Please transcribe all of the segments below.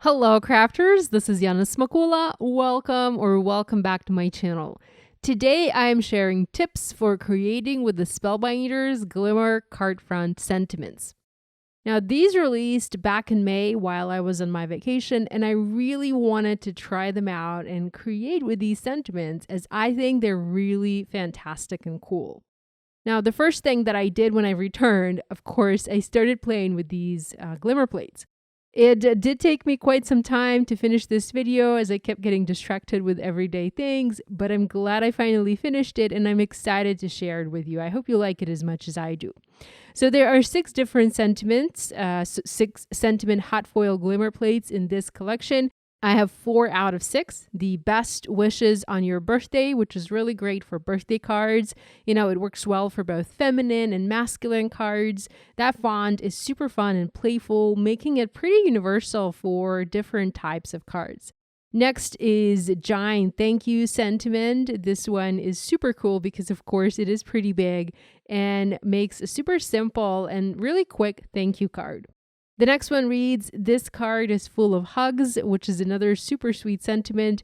Hello crafters, this is Yana Smakula. Welcome back to my channel. Today I am sharing tips for creating with the Spellbinders Glimmer card front sentiments. Now these released back in May while I was on my vacation, and I really wanted to try them out and create with these sentiments as I think they're really fantastic and cool. Now the first thing that I did when I returned, of course, I started playing with these Glimmer plates. It did take me quite some time to finish this video as I kept getting distracted with everyday things, but I'm glad I finally finished it and I'm excited to share it with you. I hope you like it as much as I do. So there are 6 different sentiments, 6 sentiment hot foil glimmer plates in this collection. I have 4 out of 6. The best wishes on your birthday, which is really great for birthday cards. You know, it works well for both feminine and masculine cards. That font is super fun and playful, making it pretty universal for different types of cards. Next is giant thank you sentiment. This one is super cool because of course it is pretty big and makes a super simple and really quick thank you card. The next one reads, "This card is full of hugs," which is another super sweet sentiment,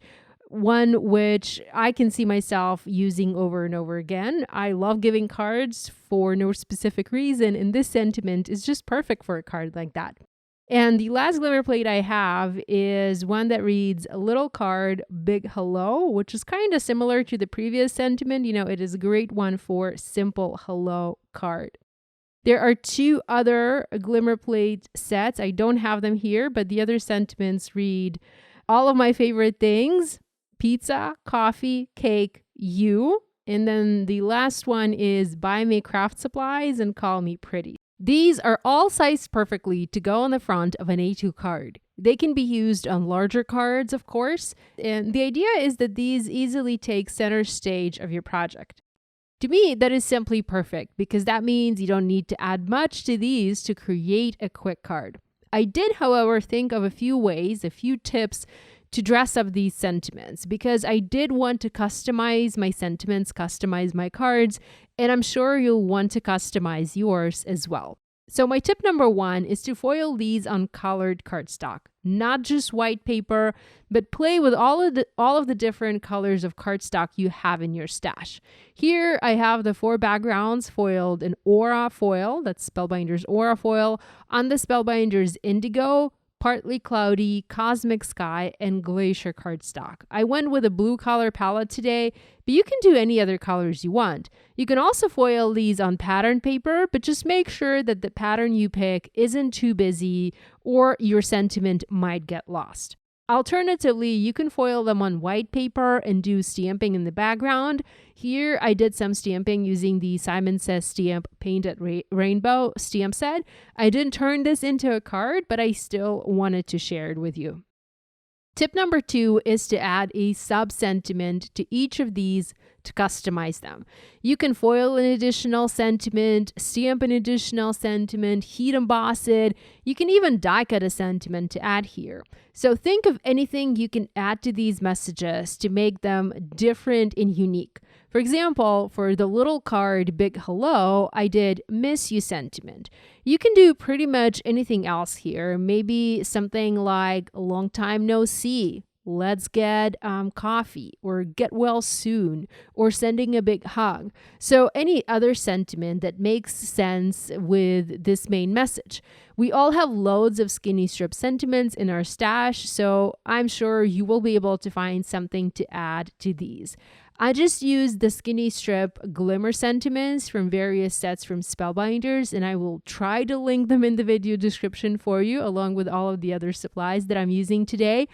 one which I can see myself using over and over again. I love giving cards for no specific reason, and this sentiment is just perfect for a card like that. And the last glimmer plate I have is one that reads, "A little card, big hello," which is kind of similar to the previous sentiment. You know, it is a great one for simple hello card. There are 2 other glimmer plate sets. I don't have them here, but the other sentiments read, "All of my favorite things, pizza, coffee, cake, you." And then the last one is, "Buy me craft supplies and call me pretty." These are all sized perfectly to go on the front of an A2 card. They can be used on larger cards, of course, and the idea is that these easily take center stage of your project. To me, that is simply perfect because that means you don't need to add much to these to create a quick card. I did, however, think of a few tips to dress up these sentiments because I did want to customize my sentiments, customize my cards, and I'm sure you'll want to customize yours as well. So my tip number 1 is to foil these on colored cardstock, not just white paper, but play with all of the different colors of cardstock you have in your stash. Here I have the 4 backgrounds foiled in Aura foil, that's Spellbinders Aura foil, on the Spellbinders Indigo, Partly Cloudy, Cosmic Sky, and Glacier cardstock. I went with a blue color palette today, but you can do any other colors you want. You can also foil these on pattern paper, but just make sure that the pattern you pick isn't too busy or your sentiment might get lost. Alternatively, you can foil them on white paper and do stamping in the background. Here, I did some stamping using the Simon Says Stamp Painted Rainbow stamp set. I didn't turn this into a card, but I still wanted to share it with you. Tip number 2 is to add a sub-sentiment to each of these to customize them. You can foil an additional sentiment, stamp an additional sentiment, heat emboss it. You can even die cut a sentiment to add here. So think of anything you can add to these messages to make them different and unique. For example, for the little card Big Hello, I did Miss You sentiment. You can do pretty much anything else here. Maybe something like long time no see, let's get coffee, or get well soon, or sending a big hug. So any other sentiment that makes sense with this main message. We all have loads of skinny strip sentiments in our stash, so I'm sure you will be able to find something to add to these. I just used the skinny strip glimmer sentiments from various sets from Spellbinders, and I will try to link them in the video description for you along with all of the other supplies that I'm using today.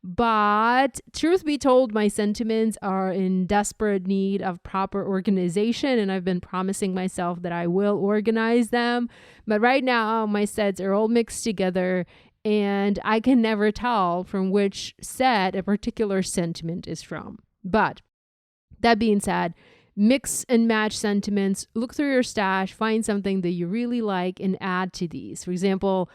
But truth be told, my sentiments are in desperate need of proper organization, and I've been promising myself that I will organize them. But right now, my sets are all mixed together, and I can never tell from which set a particular sentiment is from. But that being said, mix and match sentiments, look through your stash, find something that you really like and add to these. For example,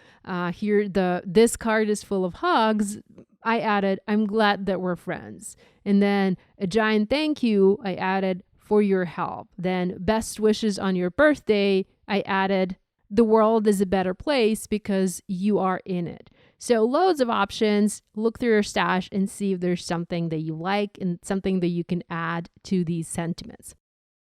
here this card is full of hugs. I added, "I'm glad that we're friends." And then a giant thank you, I added, "for your help." Then best wishes on your birthday, I added, "The world is a better place because you are in it." So loads of options. Look through your stash and see if there's something that you like and something that you can add to these sentiments.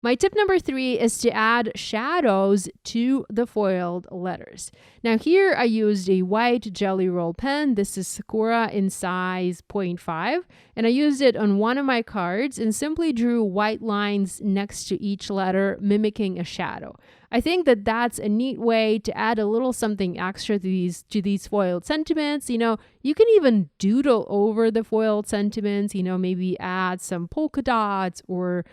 My tip number 3 is to add shadows to the foiled letters. Now here I used a white jelly roll pen. This is Sakura in size 0.5, and I used it on one of my cards and simply drew white lines next to each letter, mimicking a shadow. I think that that's a neat way to add a little something extra to these foiled sentiments. You know, you can even doodle over the foiled sentiments, maybe add some polka dots or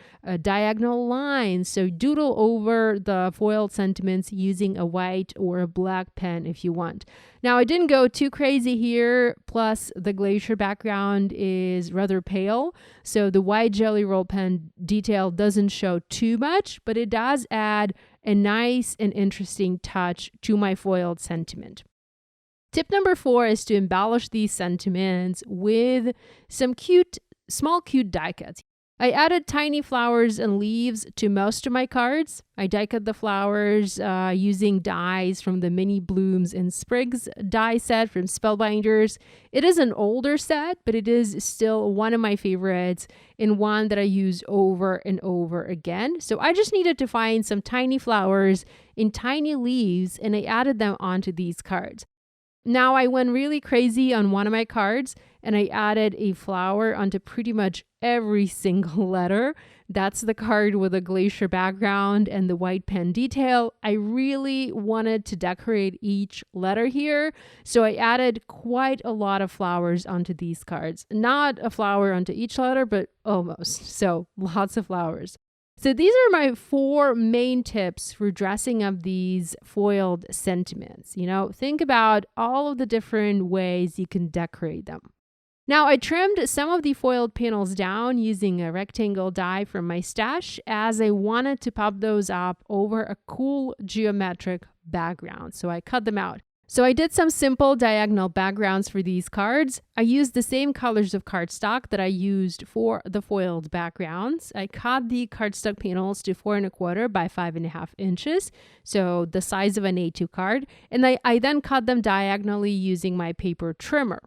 diagonal lines. So doodle over the foiled sentiments using a white or a black pen if you want. Now, I didn't go too crazy here. Plus, the glacier background is rather pale, so the white jelly roll pen detail doesn't show too much, but it does add a nice and interesting touch to my foiled sentiment. Tip number 4 is to embellish these sentiments with some small cute die cuts. I added tiny flowers and leaves to most of my cards. I die cut the flowers using dies from the Mini Blooms and Sprigs die set from Spellbinders. It is an older set, but it is still one of my favorites and one that I use over and over again. So I just needed to find some tiny flowers in tiny leaves, and I added them onto these cards. Now I went really crazy on one of my cards and I added a flower onto pretty much every single letter. That's the card with a glacier background and the white pen detail. I really wanted to decorate each letter here, so I added quite a lot of flowers onto these cards. Not a flower onto each letter, but almost. So lots of flowers. So these are my 4 main tips for dressing up these foiled sentiments. Think about all of the different ways you can decorate them. Now, I trimmed some of the foiled panels down using a rectangle die from my stash, as I wanted to pop those up over a cool geometric background. So I cut them out. So I did some simple diagonal backgrounds for these cards. I used the same colors of cardstock that I used for the foiled backgrounds. I cut the cardstock panels to 4 1/4 by 5.5 inches, so the size of an A2 card, and I then cut them diagonally using my paper trimmer.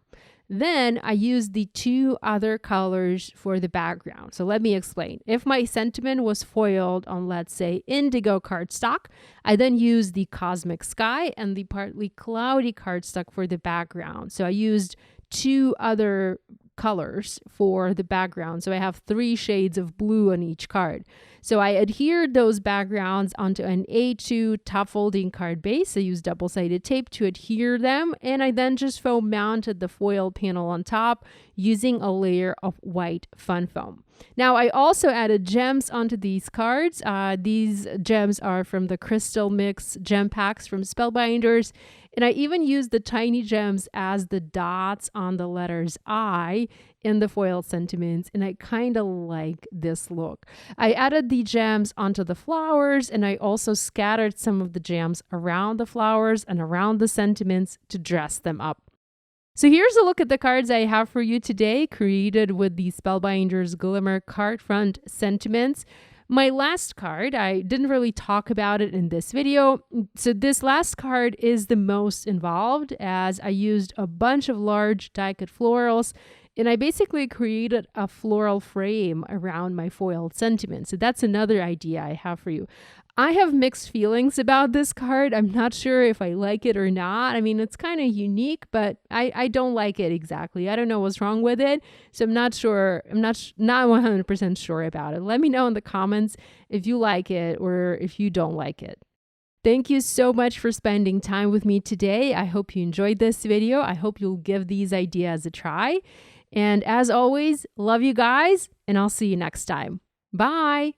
Then I used the 2 other colors for the background. So let me explain. If my sentiment was foiled on, let's say, indigo cardstock, I then used the cosmic sky and the partly cloudy cardstock for the background. So I used 2 other colors for the background. So I have 3 shades of blue on each card. So I adhered those backgrounds onto an A2 top folding card base. I used double-sided tape to adhere them, and I then just foam mounted the foil panel on top using a layer of white fun foam. Now, I also added gems onto these cards. These gems are from the Crystal Mix gem packs from Spellbinders. And I even used the tiny gems as the dots on the letters I in the foiled sentiments, and I kind of like this look. I added the gems onto the flowers, and I also scattered some of the gems around the flowers and around the sentiments to dress them up. So here's a look at the cards I have for you today, created with the Spellbinders Glimmer card front sentiments. My last card, I didn't really talk about it in this video. So this last card is the most involved, as I used a bunch of large die-cut florals, and I basically created a floral frame around my foiled sentiment. So that's another idea I have for you. I have mixed feelings about this card. I'm not sure if I like it or not. I mean, it's kind of unique, but I don't like it exactly. I don't know what's wrong with it. So I'm not sure. I'm not 100% sure about it. Let me know in the comments if you like it or if you don't like it. Thank you so much for spending time with me today. I hope you enjoyed this video. I hope you'll give these ideas a try. And as always, love you guys, and I'll see you next time. Bye.